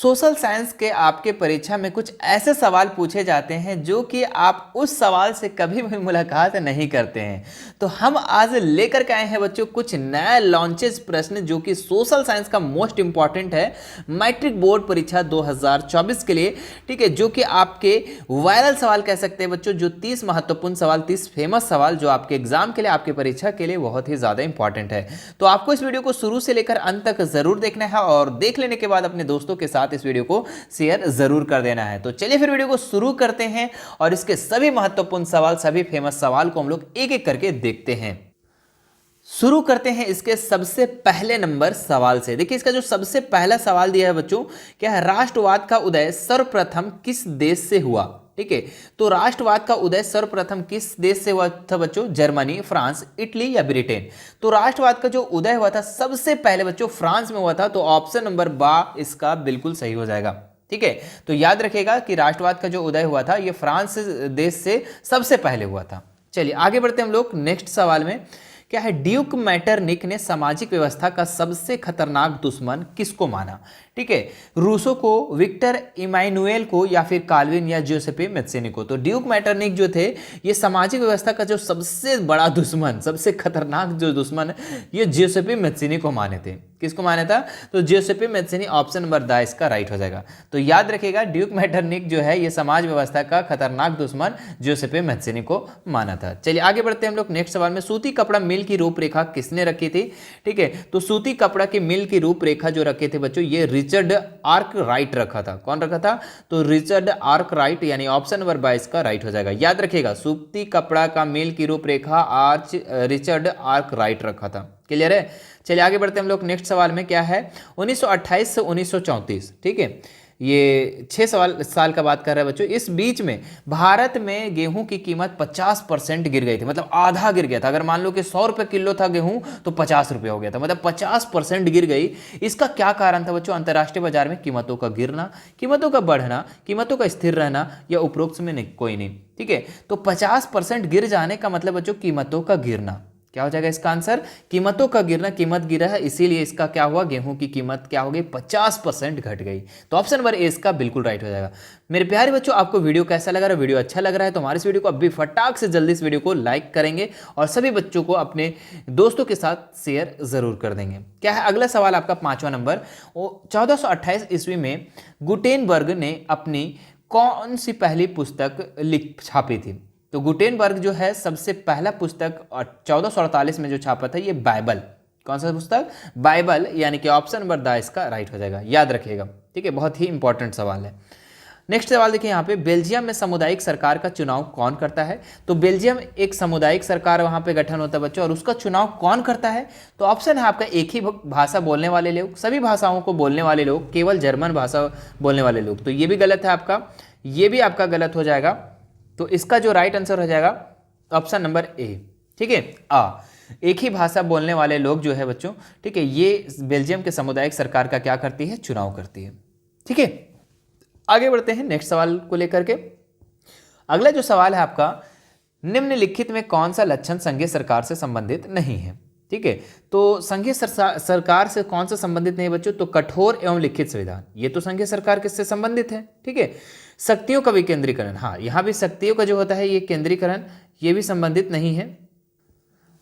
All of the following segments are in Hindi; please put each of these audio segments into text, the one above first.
सोशल साइंस के आपके परीक्षा में कुछ ऐसे सवाल पूछे जाते हैं जो कि आप उस सवाल से कभी भी मुलाकात नहीं करते हैं। तो हम आज लेकर के आए हैं बच्चों कुछ नया लॉन्चेस प्रश्न जो कि सोशल साइंस का मोस्ट इंपॉर्टेंट है मैट्रिक बोर्ड परीक्षा 2024 के लिए। ठीक है, जो कि आपके वायरल सवाल कह सकते हैं बच्चों, जो 30 महत्वपूर्ण सवाल, 30 फेमस सवाल जो आपके एग्जाम के लिए, आपके परीक्षा के लिए बहुत ही ज़्यादा इंपॉर्टेंट है। तो आपको इस वीडियो को शुरू से लेकर अंत तक जरूर देखना है और देख लेने के बाद अपने दोस्तों के साथ इस वीडियो को शेयर जरूर कर देना है। तो चलिए फिर वीडियो को शुरू करते हैं और इसके सभी महत्वपूर्ण सवाल, सभी फेमस सवाल को हम लोग एक एक करके देखते हैं। शुरू करते हैं इसके सबसे पहले नंबर सवाल से। देखिए इसका जो सबसे पहला सवाल दिया है बच्चों, क्या है, राष्ट्रवाद का उदय सर्वप्रथम किस देश से हुआ? ठीक है, तो राष्ट्रवाद का उदय सर्वप्रथम किस देश से हुआ था बच्चों? जर्मनी, फ्रांस, इटली या ब्रिटेन? तो राष्ट्रवाद का जो उदय हुआ था सबसे पहले बच्चों फ्रांस में हुआ था। तो ऑप्शन नंबर बा इसका बिल्कुल सही हो जाएगा। ठीक है, तो याद रखिएगा कि राष्ट्रवाद का जो उदय हुआ था ये फ्रांस देश से सबसे पहले हुआ था। चलिए आगे बढ़ते हम लोग नेक्स्ट सवाल में। क्या है, ड्यूक मैटरनिक ने सामाजिक व्यवस्था का सबसे खतरनाक दुश्मन किसको माना? ठीक है, रूसो को, विक्टर इमानुएल को या फिर काल्विन या जोसेफे मैत्सेनी को? तो ड्यूक मैटरनिक जो थे ये सामाजिक व्यवस्था का जो सबसे बड़ा दुश्मन, सबसे खतरनाक जो दुश्मन ये जोसेफे मैत्सेनी को माने थे। किसको माना था? तो जोसेफे मैत्सेनी, ऑप्शन नंबर द इसका राइट हो जाएगा। तो याद रखिएगा ड्यूक मैटरनिक जो है ये समाज व्यवस्था का खतरनाक दुश्मन जोसेफे मैत्सेनी को माना था। चलिए आगे बढ़ते हैं हम लोग नेक्स्ट सवाल में। सूती कपड़ा मिल की रूपरेखा किसने रखी थी? ठीक है, तो सूती कपड़ा की मिल की रूपरेखा जो रखे थे बच्चों ये रिचर्ड आर्कराइट रखा था। कौन रखा था? तो रिचर्ड आर्कराइट, यानी ऑप्शन नंबर 22 का राइट हो जाएगा। याद रखिएगा सूती कपड़ा का मिल की रूपरेखा रिचर्ड आर्कराइट रखा था। क्लियर है? चलिए आगे बढ़ते हैं हम लोग नेक्स्ट सवाल में। क्या है, 1928 से 1934, ठीक है, ये 6 साल का बात कर रहे हैं बच्चों। इस बीच में भारत में गेहूं की कीमत 50% गिर गई थी, मतलब आधा गिर गया था। अगर मान लो कि 100 रुपये किलो था गेहूं तो 50 रुपये हो गया था, मतलब 50% गिर गई। इसका क्या कारण था बच्चों? अंतर्राष्ट्रीय बाजार में कीमतों का गिरना, कीमतों का बढ़ना, कीमतों का स्थिर रहना या उपरोक्त में नहीं, कोई नहीं। ठीक है, तो 50% गिर जाने का मतलब बच्चों कीमतों का गिरना। क्या हो जाएगा इसका आंसर? कीमतों का गिरना। कीमत गिरा है इसीलिए इसका क्या हुआ, गेहूं की कीमत क्या हो गई, 50% घट गई। तो ऑप्शन नंबर ए इसका बिल्कुल राइट हो जाएगा। मेरे प्यारे बच्चों, आपको वीडियो कैसा लग रहा है? वीडियो अच्छा लग रहा है तो हमारे इस वीडियो को अभी फटाक से जल्दी इस वीडियो को लाइक करेंगे और सभी बच्चों को अपने दोस्तों के साथ शेयर जरूर कर देंगे। क्या है अगला सवाल आपका 5वां नंबर। 1428 ईस्वी में गुटेनबर्ग ने अपनी कौन सी पहली पुस्तक छापी थी? तो गुटेनबर्ग जो है सबसे पहला पुस्तक 1448 में जो छापा था ये बाइबल। कौन सा पुस्तक? बाइबल, यानी कि ऑप्शन नंबर द इसका राइट हो जाएगा। याद रखिएगा। ठीक है, बहुत ही इंपॉर्टेंट सवाल है। नेक्स्ट सवाल देखिए यहाँ पे, बेल्जियम में सामुदायिक सरकार का चुनाव कौन करता है? तो बेल्जियम एक सामुदायिक सरकार वहाँ पे गठन होता है बच्चों, और उसका चुनाव कौन करता है? तो ऑप्शन है आपका एक ही भाषा बोलने वाले लोग, सभी भाषाओं को बोलने वाले लोग, केवल जर्मन भाषा बोलने वाले लोग। तो ये भी गलत है आपका, ये भी आपका गलत हो जाएगा। तो इसका जो राइट आंसर हो जाएगा ऑप्शन नंबर ए। ठीक है, एक ही भाषा बोलने वाले लोग जो है बच्चों, ठीक है, ये बेल्जियम के सामुदायिक सरकार का क्या करती है? चुनाव करती है। ठीक है, आगे बढ़ते हैं नेक्स्ट सवाल को लेकर के। अगला जो सवाल है आपका, निम्नलिखित में कौन सा लक्षण संघीय सरकार से संबंधित नहीं है? ठीक है, तो संघीय सरकार से कौन सा संबंधित नहीं है बच्चों? तो कठोर एवं लिखित संविधान, ये तो संघीय सरकार किससे संबंधित है? ठीक है, शक्तियों का विकेंद्रीकरण, हाँ यहाँ भी शक्तियों का जो होता है ये केंद्रीकरण, ये भी संबंधित नहीं है।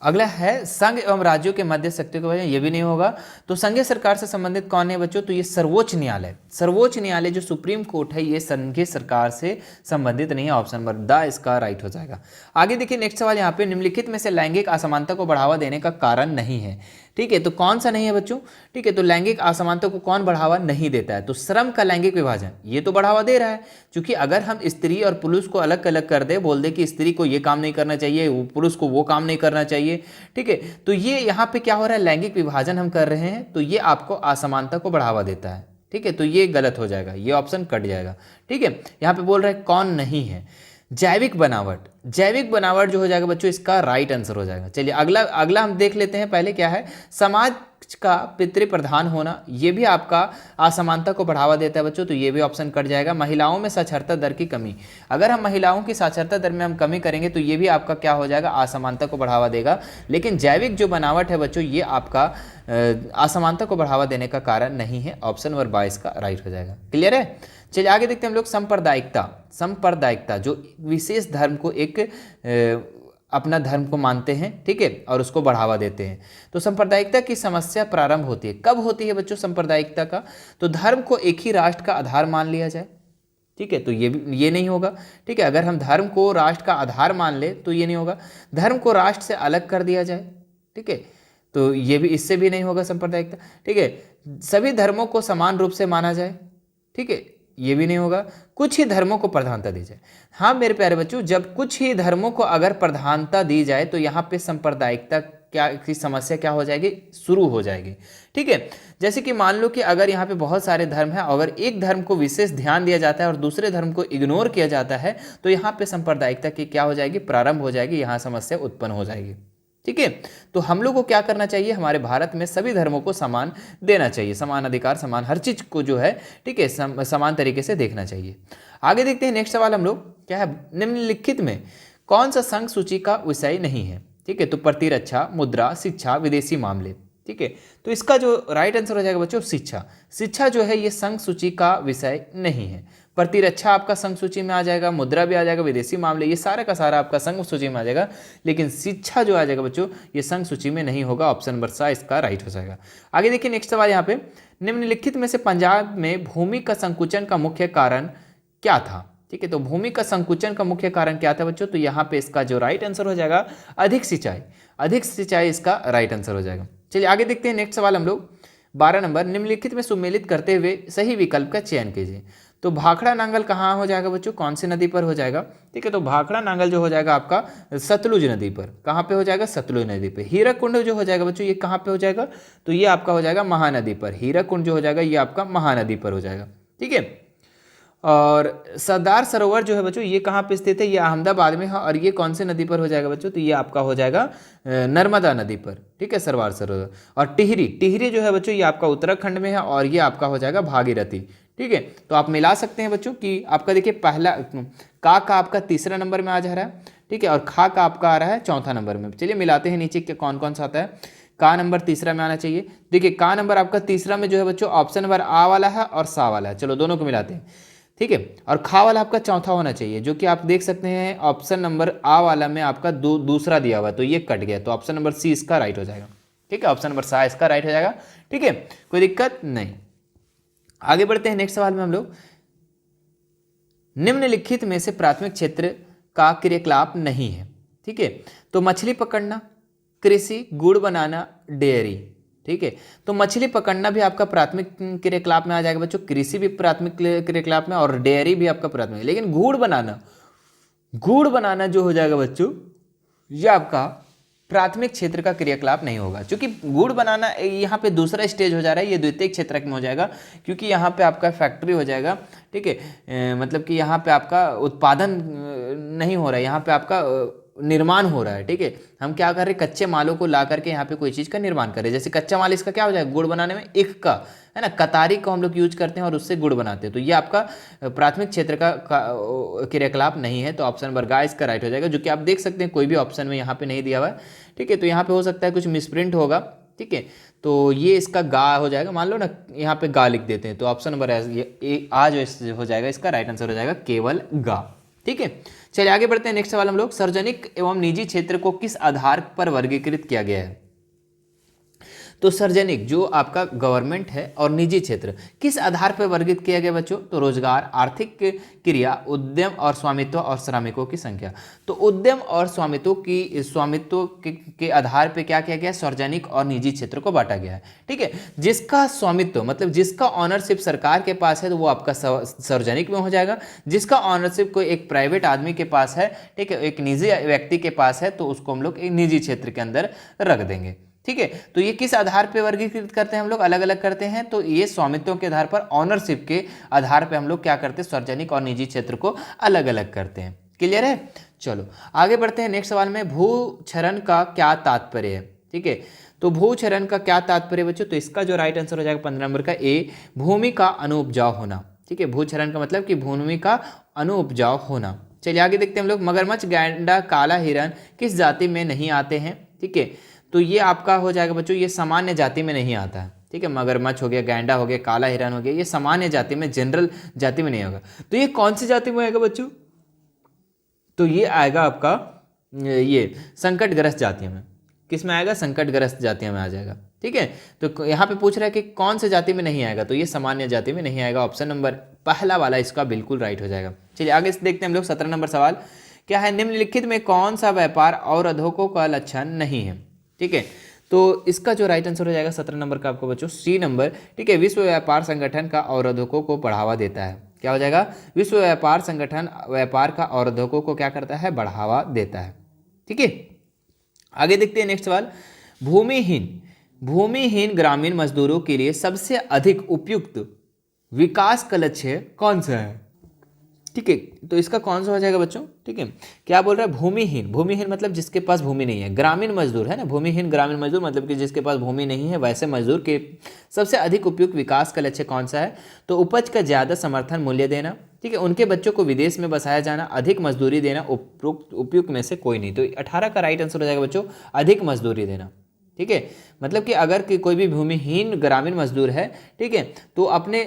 अगला है संघ एवं राज्यों के मध्य शक्तियों का वजह, ये भी नहीं होगा। तो संघीय सरकार से संबंधित कौन है बच्चों? तो ये सर्वोच्च न्यायालय। सर्वोच्च न्यायालय जो सुप्रीम कोर्ट है ये संघीय सरकार से संबंधित नहीं है। ऑप्शन नंबर द इसका राइट हो जाएगा। आगे देखिए नेक्स्ट सवाल यहाँ पे, निम्नलिखित में से लैंगिक असमानता को बढ़ावा देने का कारण नहीं है। ठीक है, तो कौन सा नहीं है बच्चों? ठीक है, तो लैंगिक असमानता को कौन बढ़ावा नहीं देता है? तो श्रम का लैंगिक विभाजन ये तो बढ़ावा दे रहा है, क्योंकि अगर हम स्त्री और पुरुष को अलग अलग कर दे, बोल दे कि स्त्री को ये काम नहीं करना चाहिए, पुरुष को वो काम नहीं करना चाहिए, ठीक है, तो ये यहाँ पे क्या हो रहा है, लैंगिक विभाजन हम कर रहे हैं, तो ये आपको असमानता को बढ़ावा देता है। ठीक है, तो ये गलत हो जाएगा, ये ऑप्शन कट जाएगा। ठीक है, यहाँ पे बोल रहे हैं कौन नहीं है। जैविक बनावट, जैविक बनावट जो हो जाएगा बच्चों इसका राइट आंसर हो जाएगा। चलिए अगला अगला हम देख लेते हैं। पहले क्या है, समाज का पितृ प्रधान होना, ये भी आपका असमानता को बढ़ावा देता है बच्चों, तो ये भी ऑप्शन कट जाएगा। महिलाओं में साक्षरता दर की कमी, अगर हम महिलाओं की साक्षरता दर में हम कमी करेंगे तो ये भी आपका क्या हो जाएगा, असमानता को बढ़ावा देगा। लेकिन जैविक जो बनावट है बच्चों ये आपका असमानता को बढ़ावा देने का कारण नहीं है। ऑप्शन नंबर 22 का राइट हो जाएगा। क्लियर है। चलिए आगे देखते हैं हम लोग। सांप्रदायिकता, सांप्रदायिकता जो विशेष धर्म को एक अपना धर्म को मानते हैं, ठीक है, और उसको बढ़ावा देते हैं। तो सांप्रदायिकता की समस्या प्रारंभ होती है, कब होती है बच्चों सांप्रदायिकता का, तो धर्म को एक ही राष्ट्र का आधार मान लिया जाए, ठीक है, तो ये नहीं होगा। ठीक है, अगर हम धर्म को राष्ट्र का आधार मान ले तो ये नहीं होगा। धर्म को राष्ट्र से अलग कर दिया जाए, ठीक है, तो ये भी, इससे भी नहीं होगा सांप्रदायिकता। ठीक है, सभी धर्मों को समान रूप से माना जाए, ठीक है, ये भी नहीं होगा। कुछ ही धर्मों को प्रधानता दी जाए। हाँ मेरे प्यारे बच्चों, जब कुछ ही धर्मों को अगर प्रधानता दी जाए तो यहाँ पे सांप्रदायिकता क्या की समस्या क्या हो जाएगी, शुरू हो जाएगी। ठीक है, जैसे कि मान लो कि अगर यहाँ पे बहुत सारे धर्म हैं, अगर एक धर्म को विशेष ध्यान दिया जाता है और दूसरे धर्म को इग्नोर किया जाता है तो यहाँ पे सांप्रदायिकता की क्या हो जाएगी, प्रारंभ हो जाएगी, यहाँ समस्या उत्पन्न हो जाएगी। ठीक है, तो हम लोग को क्या करना चाहिए, हमारे भारत में सभी धर्मों को समान देना चाहिए, समान अधिकार, समान हर चीज को जो है, ठीक है, समान तरीके से देखना चाहिए। आगे देखते हैं नेक्स्ट सवाल हम लोग, क्या है, निम्नलिखित में कौन सा संघ सूची का विषय नहीं है। ठीक है, तो प्रतिरक्षा, मुद्रा, शिक्षा, विदेशी मामले। ठीक है, तो इसका जो राइट आंसर हो जाएगा बच्चों शिक्षा। शिक्षा जो है ये संघ सूची का विषय नहीं है। प्रतिरक्षा आपका संघ सूची में आ जाएगा, मुद्रा भी आ जाएगा, विदेशी मामले, ये सारा का सारा आपका संघ सूची में आ जाएगा। लेकिन शिक्षा जो आ जाएगा बच्चों ये संघ सूची में नहीं होगा। ऑप्शन नंबर सा इसका राइट हो जाएगा। आगे देखिए नेक्स्ट सवाल यहाँ पे, निम्नलिखित में से पंजाब में भूमि का संकुचन का मुख्य कारण क्या था। ठीक है, तो भूमि का संकुचन का मुख्य कारण क्या था बच्चों, तो यहाँ पे इसका जो राइट आंसर हो जाएगा अधिक सिंचाई। अधिक सिंचाई इसका राइट आंसर हो जाएगा। चलिए आगे देखते हैं नेक्स्ट सवाल हम लोग 12 नंबर, निम्नलिखित में सुमेलित करते हुए सही विकल्प का चयन कीजिए। तो भाखड़ा नांगल कहाँ हो जाएगा बच्चों, कौन सी नदी पर हो जाएगा। ठीक है, तो भाखड़ा नांगल जो हो जाएगा आपका सतलुज नदी पर। कहाँ पे हो जाएगा, सतलुज नदी पे। हीराकुंड जो हो जाएगा बच्चों ये कहाँ पे हो जाएगा, तो ये आपका हो जाएगा महानदी पर। हीराकुंड जो हो जाएगा ये आपका महानदी पर हो जाएगा। ठीक है, और सरदार सरोवर जो है बच्चों ये कहाँ पे स्थित है, ये अहमदाबाद में है। और ये कौन से नदी पर हो जाएगा बच्चों, तो ये आपका हो जाएगा नर्मदा नदी पर। ठीक है, सरदार सरोवर। और टिहरी, टिहरी जो है बच्चों ये आपका उत्तराखंड में है और ये आपका हो जाएगा भागीरथी। ठीक है, तो आप मिला सकते हैं बच्चों कि आपका देखिए पहला का आपका तीसरा नंबर में आ जा रहा है। ठीक है, और खा का आपका आ रहा है चौथा नंबर में। चलिए मिलाते हैं नीचे के कौन कौन सा आता है। का नंबर तीसरा में आना चाहिए। देखिए का नंबर आपका तीसरा में जो है बच्चों ऑप्शन नंबर आ वाला है और सा वाला है। चलो दोनों को मिलाते हैं। ठीक है, और खा वाला आपका चौथा होना चाहिए, जो कि आप देख सकते हैं ऑप्शन नंबर आ वाला में आपका दूसरा दिया हुआ है, तो ये कट गया, तो ऑप्शन नंबर सी इसका राइट हो जाएगा। ठीक है, ऑप्शन नंबर सा इसका राइट हो जाएगा। ठीक है, कोई दिक्कत नहीं। आगे बढ़ते हैं नेक्स्ट सवाल में हम लोग, निम्नलिखित में से प्राथमिक क्षेत्र का क्रियाकलाप नहीं है। ठीक है, तो मछली पकड़ना, कृषि, गुड़ बनाना, डेयरी। ठीक है, तो मछली पकड़ना भी आपका प्राथमिक क्रियाकलाप में आ जाएगा बच्चों, कृषि भी प्राथमिक क्रियाकलाप में, और डेयरी भी आपका प्राथमिक। लेकिन गुड़ बनाना, गुड़ बनाना जो हो जाएगा बच्चों ये आपका प्राथमिक क्षेत्र का क्रियाकलाप नहीं होगा, क्योंकि गुड़ बनाना यहाँ पे दूसरा स्टेज हो जा रहा है, ये द्वितीयक क्षेत्र में हो जाएगा, क्योंकि यहाँ पे आपका फैक्ट्री हो जाएगा। ठीक है, मतलब कि यहाँ पे आपका उत्पादन नहीं हो रहा है, यहाँ पे आपका निर्माण हो रहा है। ठीक है, हम क्या कर रहे हैं, कच्चे मालों को ला करके यहाँ पे कोई चीज़ का निर्माण कर रहे हैं। जैसे कच्चा माल इसका क्या हो जाएगा, गुड़ बनाने में ईख का है ना, कतारी को हम लोग यूज करते हैं और उससे गुड़ बनाते हैं। तो ये आपका प्राथमिक क्षेत्र का क्रियाकलाप नहीं है। तो ऑप्शन नंबर गा इसका राइट हो जाएगा, जो कि आप देख सकते हैं कोई भी ऑप्शन में यहाँ पे नहीं दिया हुआ है। ठीक है, तो यहाँ पे हो सकता है कुछ मिसप्रिंट होगा। ठीक है, तो ये इसका गा हो जाएगा, मान लो ना यहाँ पे गा लिख देते हैं, तो ऑप्शन नंबर आ जो हो जाएगा इसका राइट आंसर हो जाएगा केवल गा। ठीक है, चलिए आगे बढ़ते हैं नेक्स्ट सवाल हम लोग, सार्वजनिक एवं निजी क्षेत्र को किस आधार पर वर्गीकृत किया गया है। तो सार्वजनिक जो आपका गवर्नमेंट है और निजी क्षेत्र किस आधार पर वर्गीकृत किया गया बच्चों, तो रोजगार, आर्थिक क्रिया, उद्यम और स्वामित्व और श्रमिकों की संख्या। तो उद्यम और स्वामित्व के आधार पर क्या किया गया, सार्वजनिक और निजी क्षेत्र को बांटा गया है। ठीक है, जिसका स्वामित्व मतलब जिसका ऑनरशिप सरकार के पास है तो वो आपका सार्वजनिक में हो जाएगा। जिसका ऑनरशिप कोई एक प्राइवेट आदमी के पास है, ठीक है, एक निजी व्यक्ति के पास है, तो उसको हम लोग एक निजी क्षेत्र के अंदर रख देंगे। ठीक है, तो ये किस आधार पे वर्गीकृत करते हैं हम लोग, अलग अलग करते हैं। तो ये स्वामित्व के आधार पर, ऑनरशिप के आधार पे हम लोग क्या करते हैं, सार्वजनिक और निजी क्षेत्र को अलग अलग करते हैं। क्लियर है। चलो आगे बढ़ते हैं नेक्स्ट सवाल में, भूक्षरण का क्या तात्पर्य है। ठीक है, तो भूक्षरण का क्या तात्पर्य बच्चों, तो इसका जो राइट आंसर हो जाएगा 15 नंबर का ए, भूमि का अनुपजाऊ होना। ठीक है, भूक्षरण का मतलब कि भूमि का अनुपजाऊ होना। चलिए आगे देखते हैं हम लोग, मगरमच्छ, गैंडा, काला हिरन किस जाति में नहीं आते हैं। ठीक है, तो ये आपका हो जाएगा बच्चों, ये सामान्य जाति में नहीं आता है। ठीक है, मगरमच्छ हो गया, गैंडा हो गया, काला हिरन हो गया, ये सामान्य जाति में, जनरल जाति में नहीं होगा। तो ये कौन सी जाति में आएगा बच्चों, तो ये आएगा आपका ये संकटग्रस्त जातियों में। किस में आएगा, संकटग्रस्त जातियों में आ जाएगा। ठीक है, तो यहाँ पे पूछ रहा है कि कौन से जाति में नहीं आएगा, तो ये सामान्य जाति में नहीं आएगा। ऑप्शन नंबर पहला वाला इसका बिल्कुल राइट हो जाएगा। चलिए आगे से देखते हैं हम लोग 17 नंबर सवाल, क्या है, निम्नलिखित में कौन सा व्यापार अवरोधकों का लक्षण नहीं है। ठीक है, तो इसका जो राइट आंसर हो जाएगा 17 नंबर का आपको बच्चों सी नंबर। ठीक है, विश्व व्यापार संगठन का अवरोधकों को बढ़ावा देता है। क्या हो जाएगा, विश्व व्यापार संगठन व्यापार का अवरोधकों को क्या करता है, बढ़ावा देता है। ठीक है, आगे देखते हैं नेक्स्ट सवाल, भूमिहीन ग्रामीण मजदूरों के लिए सबसे अधिक उपयुक्त विकास का लक्ष्य कौन सा है। ठीक है, तो इसका कौन सा हो जाएगा बच्चों। ठीक है, क्या बोल रहा है, भूमिहीन मतलब जिसके पास भूमि नहीं है, ग्रामीण मजदूर है ना, भूमिहीन ग्रामीण मजदूर मतलब कि जिसके पास भूमि नहीं है, वैसे मजदूर के सबसे अधिक उपयुक्त विकास का लक्ष्य कौन सा है, तो उपज का ज़्यादा समर्थन मूल्य देना। ठीक है, उनके बच्चों को विदेश में बसाया जाना, अधिक मजदूरी देना, उपयुक्त में से कोई नहीं। तो 18 का राइट आंसर हो जाएगा बच्चों अधिक मजदूरी देना। ठीक है, मतलब कि अगर कोई भी भूमिहीन ग्रामीण मजदूर है, ठीक है, तो अपने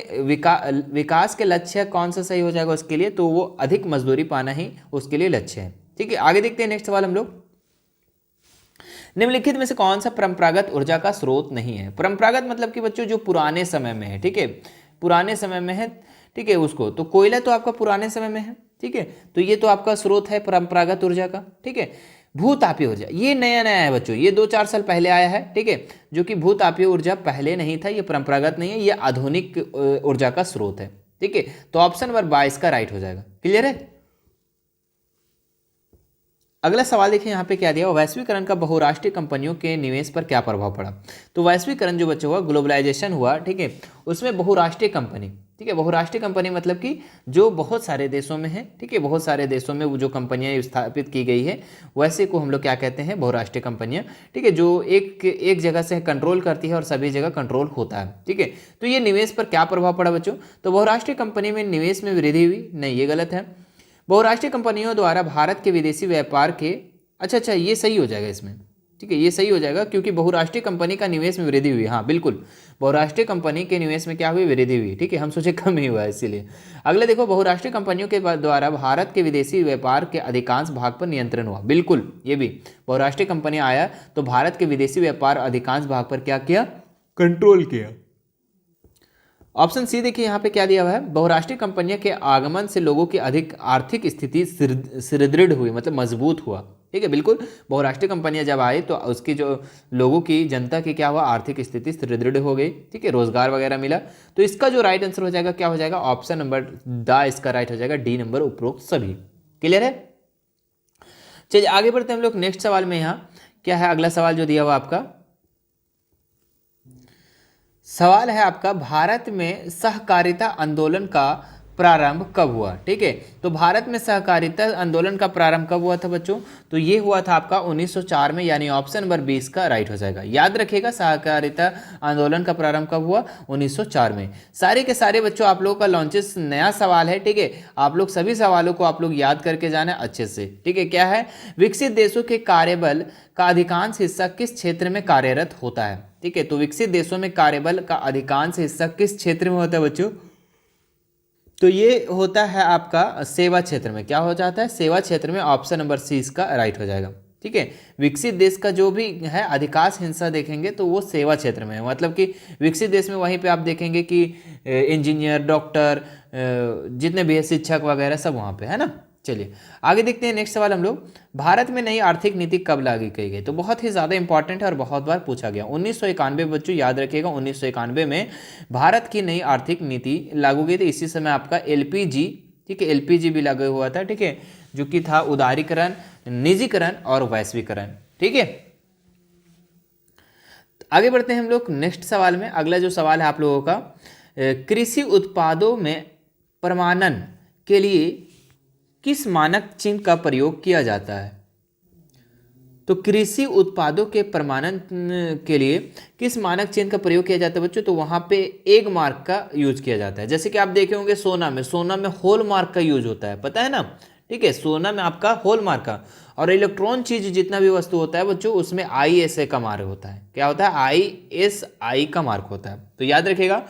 विकास के लक्ष्य कौन सा सही हो जाएगा उसके लिए, तो वो अधिक मजदूरी पाना ही उसके लिए लक्ष्य है। ठीक है, आगे देखते हैं नेक्स्ट सवाल हम लोग, निम्नलिखित में से कौन सा परंपरागत ऊर्जा का स्रोत नहीं है। परंपरागत मतलब कि बच्चों जो पुराने समय में है। ठीक है, पुराने समय में है। ठीक है, उसको तो कोयला तो आपका पुराने समय में है। ठीक है, तो ये तो आपका स्रोत है परंपरागत ऊर्जा का। ठीक है, भूतापीय ऊर्जा ये नया नया है बच्चों, ये 2-4 साल पहले आया है। ठीक है, जो कि भूतापीय ऊर्जा पहले नहीं था, ये परंपरागत नहीं है, ये आधुनिक ऊर्जा का स्रोत है। ठीक है, तो ऑप्शन नंबर 22 का राइट हो जाएगा। क्लियर है। अगला सवाल देखिए यहाँ पे क्या दिया, वैश्वीकरण का बहुराष्ट्रीय कंपनियों के निवेश पर क्या प्रभाव पड़ा। तो वैश्वीकरण जो बच्चे हुआ, ग्लोबलाइजेशन हुआ। ठीक है, उसमें बहुराष्ट्रीय कंपनी, ठीक है, बहुराष्ट्रीय कंपनी मतलब कि जो बहुत सारे देशों में है। ठीक है, बहुत सारे देशों में वो जो कंपनियां स्थापित की गई है, वैसे को हम लोग क्या कहते हैं, बहुराष्ट्रीय कंपनियां। ठीक है, जो एक जगह से कंट्रोल करती है और सभी जगह कंट्रोल होता है। ठीक है, तो ये निवेश पर क्या प्रभाव पड़ा बच्चों, तो बहुराष्ट्रीय कंपनी में निवेश में वृद्धि हुई नहीं, ये गलत है। बहुराष्ट्रीय कंपनियों द्वारा भारत के विदेशी व्यापार के, अच्छा ये सही हो जाएगा इसमें। ठीक है, ये सही हो जाएगा क्योंकि बहुराष्ट्रीय कंपनी का निवेश में वृद्धि हुई। हाँ बिल्कुल, बहुराष्ट्रीय कंपनी के निवेश में क्या हुई, वृद्धि हुई। ठीक है, हम सोचे कम ही हुआ इसीलिए। अगले देखो, बहुराष्ट्रीय कंपनियों के द्वारा भारत के विदेशी व्यापार के अधिकांश भाग पर नियंत्रण हुआ। बिल्कुल, ये भी बहुराष्ट्रीय कंपनी आया तो भारत के विदेशी व्यापार अधिकांश भाग पर क्या किया, कंट्रोल किया। ऑप्शन सी देखिए यहाँ पे क्या दिया हुआ है, बहुराष्ट्रीय कंपनियों के आगमन से लोगों की अधिक आर्थिक स्थिति सुदृढ़ हुई, मतलब मजबूत हुआ। ठीक है, बिल्कुल, बहुराष्ट्रीय कंपनियां जब आई तो उसकी जो लोगों की, जनता की क्या हुआ, आर्थिक स्थिति सुदृढ़ हो गई। ठीक है, रोजगार वगैरह मिला। तो इसका जो राइट आंसर हो जाएगा क्या हो जाएगा, ऑप्शन नंबर द इसका राइट हो जाएगा, डी नंबर उपरोक्त सभी। क्लियर है। चलिए आगे बढ़ते हैं हम लोग नेक्स्ट सवाल में। यहाँ क्या है, अगला सवाल जो दिया हुआ आपका सवाल है आपका, भारत में सहकारिता आंदोलन का प्रारंभ कब हुआ। ठीक है, तो भारत में सहकारिता आंदोलन का प्रारंभ कब हुआ था बच्चों, तो ये हुआ था आपका 1904 में, यानी ऑप्शन नंबर 20 का राइट हो जाएगा। याद रखिएगा, सहकारिता आंदोलन का प्रारंभ कब हुआ, 1904 में। सारे के सारे बच्चों आप लोगों का लॉन्चेस नया सवाल है। ठीक है, आप लोग सभी सवालों को आप लोग याद करके जाना अच्छे से। ठीक है, क्या है, विकसित देशों के कार्यबल का अधिकांश हिस्सा किस क्षेत्र में कार्यरत होता है। ठीक है, तो विकसित देशों में कार्यबल का अधिकांश हिस्सा किस क्षेत्र में होता है बच्चों, तो ये होता है आपका सेवा क्षेत्र में। क्या हो जाता है, सेवा क्षेत्र में। ऑप्शन नंबर सी इसका राइट हो जाएगा। ठीक है, विकसित देश का जो भी है अधिकांश हिस्सा देखेंगे तो वो सेवा क्षेत्र में है, मतलब कि विकसित देश में वहीं पे आप देखेंगे कि इंजीनियर, डॉक्टर, जितने भी है, शिक्षक वगैरह सब वहाँ पे है ना। चलिए आगे देखते हैं नेक्स्ट सवाल हम लोग, भारत में नई आर्थिक नीति कब लागू की गई। तो बहुत ही ज़्यादा इंपॉर्टेंट है और बहुत बार पूछा गया। 1991 बच्चों याद रखिएगा, 1991 में भारत की नई आर्थिक नीति लागू की थी। इसी समय आपका एलपीजी, ठीक है, एलपीजी भी लागू हुआ था। ठीक है, जो कि था उदारीकरण, निजीकरण और वैश्वीकरण। ठीक है, आगे बढ़ते हैं हम लोग नेक्स्ट सवाल में। अगला जो सवाल है आप लोगों का, कृषि उत्पादों में प्रमाणन के लिए किस मानक चिन्ह का प्रयोग किया जाता है? तो कृषि उत्पादों के प्रमाणन के लिए किस मानक चिन्ह का प्रयोग किया जाता है बच्चों? तो वहाँ पे एग मार्क का यूज किया जाता है। जैसे कि आप देखे होंगे सोना में होल मार्क का यूज होता है, पता है ना? ठीक है, सोना में आपका होल मार्क का, और इलेक्ट्रॉन चीज जितना भी वस्तु होता है बच्चों उसमें ISA का मार्क होता है। क्या होता है? ISI का मार्क होता है। तो याद रखिएगा,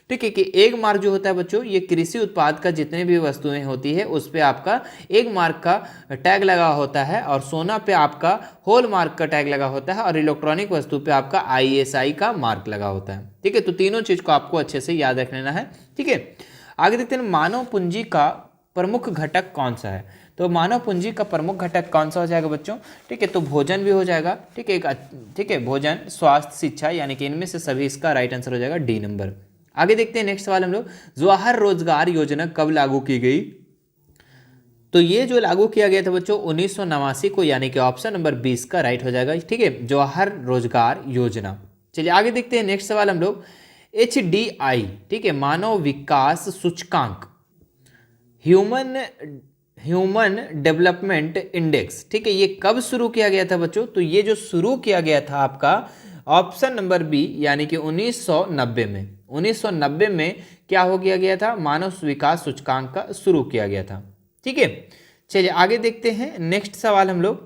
ठीक है, कि एग मार्क जो होता है बच्चों ये कृषि उत्पाद का जितने भी वस्तुएं होती है उस पे आपका एग मार्क का टैग लगा होता है, और सोना पे आपका होल मार्क का टैग लगा होता है, और इलेक्ट्रॉनिक वस्तु पे आपका ISI का मार्क लगा होता है। ठीक है, तो तीनों चीज को आपको अच्छे से याद रख लेना है। ठीक है, आगे देखते हैं मानव पूंजी का प्रमुख घटक कौन सा है? तो मानव पूंजी का प्रमुख घटक कौन सा हो जाएगा बच्चों? ठीक है, तो भोजन भी हो जाएगा। ठीक है, ठीक है, भोजन, स्वास्थ्य, शिक्षा, यानी कि इनमें से सभी इसका राइट आंसर हो जाएगा डी नंबर। आगे देखते हैं नेक्स्ट सवाल हम लोग, जवाहर रोजगार योजना कब लागू की गई? तो ये जो लागू किया गया था बच्चों 1989 को, यानी कि ऑप्शन नंबर 20 का राइट हो जाएगा। ठीक है, जवाहर रोजगार योजना। चलिए आगे देखते हैं नेक्स्ट सवाल हम लोग, HDI, ठीक है, मानव विकास सूचकांक, ह्यूमन डेवलपमेंट इंडेक्स, ठीक है, ये कब शुरू किया गया था बच्चों? तो ये जो शुरू किया गया था आपका ऑप्शन नंबर बी, यानी कि 1990 में। 1990 में क्या हो गया था? मानव विकास सूचकांक का शुरू किया गया था। ठीक है, चलिए आगे देखते हैं नेक्स्ट सवाल हम लोग,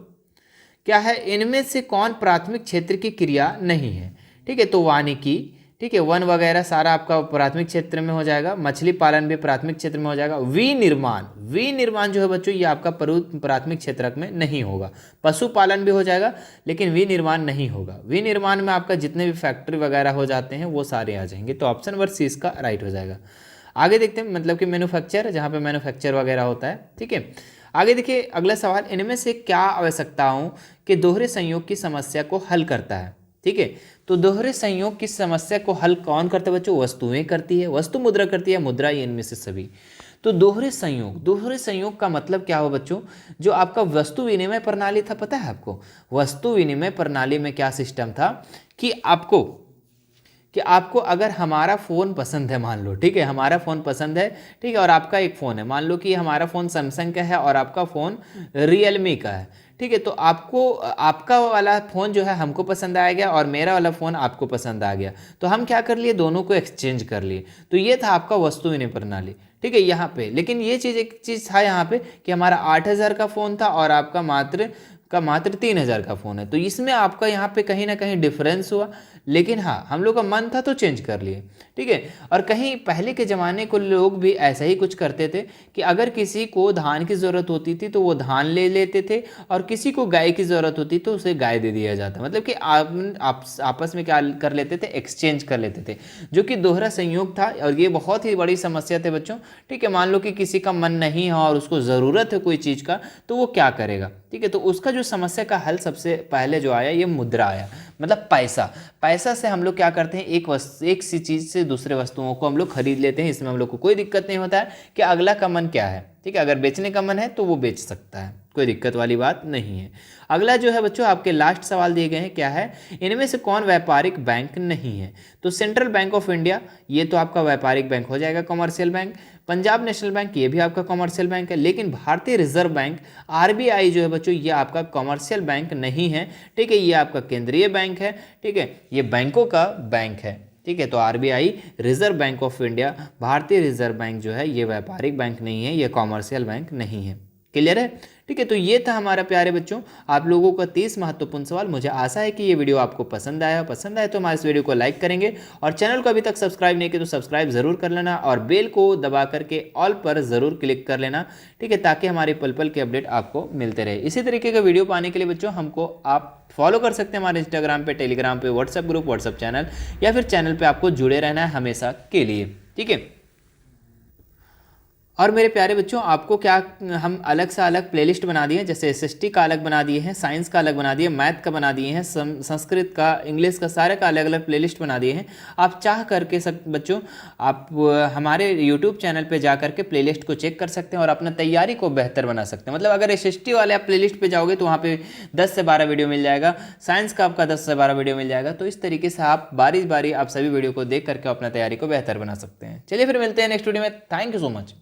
क्या है, इनमें से कौन प्राथमिक क्षेत्र की क्रिया नहीं है? ठीक है, तो वानिकी, ठीक है, वन वगैरह सारा आपका प्राथमिक क्षेत्र में हो जाएगा, मछली पालन भी प्राथमिक क्षेत्र में हो जाएगा, विनिर्माण जो है बच्चों ये आपका प्राथमिक क्षेत्र में नहीं होगा। पशुपालन भी हो जाएगा लेकिन विनिर्माण नहीं होगा। विनिर्माण में आपका जितने भी फैक्ट्री वगैरह हो जाते हैं वो सारे आ जाएंगे। तो ऑप्शन नंबर सी इसका राइट हो जाएगा। आगे देखते हैं, मतलब कि मैन्युफैक्चर, जहाँ पे मैन्युफैक्चर वगैरह होता है। ठीक है, आगे देखिए अगला सवाल, इनमें से क्या आवश्यकताओं के दोहरे संयोग की समस्या को हल करता है? ठीक है, तो दोहरे संयोग की समस्या को हल कौन करता है बच्चों? वस्तुएं करती है, वस्तु मुद्रा करती है, मुद्रा, इनमें से सभी। तो दोहरे संयोग का मतलब क्या हो बच्चों? जो आपका वस्तु विनिमय प्रणाली था, पता है आपको? वस्तु विनिमय प्रणाली में क्या सिस्टम था कि आपको अगर हमारा फ़ोन पसंद है, मान लो, ठीक है, हमारा फ़ोन पसंद है, ठीक है, और आपका एक फ़ोन है, मान लो कि हमारा फ़ोन सैमसंग का है और आपका फ़ोन रियलमी का है। ठीक है, तो आपका वाला फ़ोन जो है हमको पसंद आ गया और मेरा वाला फ़ोन आपको पसंद आ गया, तो हम क्या कर लिए? दोनों को एक्सचेंज कर लिए। तो ये था आपका वस्तु विनिमय प्रणाली। ठीक है, यहाँ पे लेकिन ये चीज़, एक चीज़ था यहाँ पे कि हमारा 8,000 का फ़ोन था और आपका मात्र 3,000 का फ़ोन है, तो इसमें आपका यहाँ पे कहीं ना कहीं डिफरेंस हुआ। लेकिन हाँ, हम लोग का मन था तो चेंज कर लिए। ठीक है, और कहीं पहले के ज़माने को लोग भी ऐसा ही कुछ करते थे कि अगर किसी को धान की ज़रूरत होती थी तो वो धान ले लेते थे, और किसी को गाय की ज़रूरत होती तो उसे गाय दे दिया जाता। मतलब कि आप आपस में क्या कर लेते थे? एक्सचेंज कर लेते थे, जो कि दोहरा संयोग था। और ये बहुत ही बड़ी समस्या थी बच्चों। ठीक है, मान लो कि किसी का मन नहीं है और उसको ज़रूरत है कोई चीज़ का, तो वो क्या करेगा? ठीक है, तो उसका जो समस्या का हल सबसे पहले जो आया, ये मुद्रा आया, मतलब पैसा से हम लोग क्या करते हैं? एक सी चीज़ से दूसरे वस्तुओं को हम लोग खरीद लेते हैं। इसमें हम लोग को कोई दिक्कत नहीं होता है कि अगला का मन क्या है। ठीक है, अगर बेचने का मन है तो वो बेच सकता है, कोई दिक्कत वाली बात नहीं है। अगला जो है बच्चों आपके लास्ट सवाल दिए गए हैं, क्या है, इनमें से कौन व्यापारिक बैंक नहीं है? तो सेंट्रल बैंक ऑफ इंडिया, ये तो आपका व्यापारिक बैंक हो जाएगा, commercial bank. Punjab national bank, ये भी आपका कॉमर्शियल बैंक है। लेकिन भारतीय रिजर्व बैंक, RBI जो है बच्चों, ये आपका कॉमर्शियल बैंक नहीं है। ठीक है, ये आपका केंद्रीय बैंक है। ठीक है, ये बैंकों का बैंक है। ठीक है, तो RBI, reserve bank of India, भारतीय रिजर्व बैंक जो है ये व्यापारिक बैंक नहीं है, ये कॉमर्शियल बैंक नहीं है। क्लियर है? ठीक है, तो ये था हमारा प्यारे बच्चों आप लोगों का 30 महत्वपूर्ण सवाल। मुझे आशा है कि ये वीडियो आपको पसंद आया तो हमारे इस वीडियो को लाइक करेंगे, और चैनल को अभी तक सब्सक्राइब नहीं किया तो सब्सक्राइब जरूर कर लेना, और बेल को दबा करके ऑल पर जरूर क्लिक कर लेना। ठीक है, ताकि हमारे पल पल के अपडेट आपको मिलते रहे। इसी तरीके का वीडियो पाने के लिए बच्चों हमको आप फॉलो कर सकते हैं हमारे इंस्टाग्राम पे, टेलीग्राम पे, व्हाट्सएप ग्रुप, व्हाट्सएप चैनल, या फिर चैनल पे आपको जुड़े रहना है हमेशा के लिए। ठीक है, और मेरे प्यारे बच्चों आपको क्या, हम अलग से अलग प्लेलिस्ट बना दिए हैं, जैसे SST का अलग बना दिए हैं, साइंस का अलग बना दिए, मैथ का बना दिए हैं, संस्कृत का, इंग्लिश का, सारे का अलग अलग प्लेलिस्ट बना दिए हैं। आप चाह करके बच्चों आप हमारे यूट्यूब चैनल पे जा करके प्लेलिस्ट को चेक कर सकते हैं और अपना तैयारी को बेहतर बना सकते हैं। मतलब अगर SST वाले आप प्लेलिस्ट पे जाओगे तो वहाँ पे 10 से 12 वीडियो मिल जाएगा, साइंस का आपका 10 से 12 वीडियो मिल जाएगा। तो इस तरीके से आप बारी बारी आप सभी वीडियो को देख करके अपना तैयारी को बेहतर बना सकते हैं। चलिए फिर मिलते हैं नेक्स्ट वीडियो में। Thank you so much.